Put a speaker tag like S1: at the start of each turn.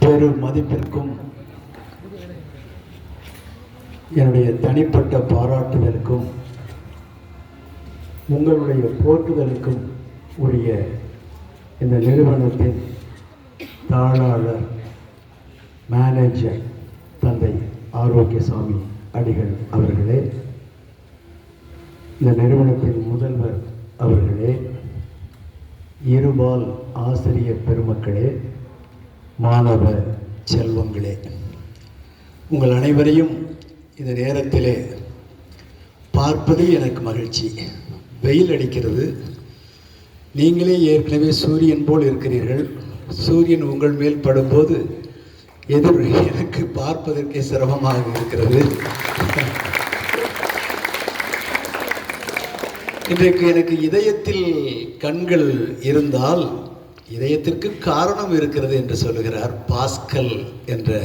S1: பெரும் மதிப்பிற்கும் என்னுடைய தனிப்பட்ட பாராட்டுதலுக்கும் உங்களுடைய போற்றுதலுக்கும் உரிய இந்த நிறுவனத்தின் தாளாளர் மேனேஜர் தந்தை ஆரோக்கியசாமி அடிகள் அவர்களே, இந்த நிறுவனத்தின் முதல்வர் அவர்களே, இருபால் ஆசிரியர் பெருமக்களே, மாணவ செல்வங்களே, உங்கள் அனைவரையும் இந்த நேரத்திலே பார்ப்பது எனக்கு மகிழ்ச்சி. வெயில் அடிக்கிறது. நீங்களே ஏற்கனவே சூரியன் போல் இருக்கிறீர்கள். சூரியன் உங்கள் மேல் படும்போது எனக்கு பார்ப்பதற்கே சிரமமாக இருக்கிறது. இன்றைக்கு எனக்கு இதயத்தில் கண்கள் இருந்தால் இதயத்திற்கு காரணம் இருக்கிறது என்று சொல்லுகிறார் பாஸ்கல் என்ற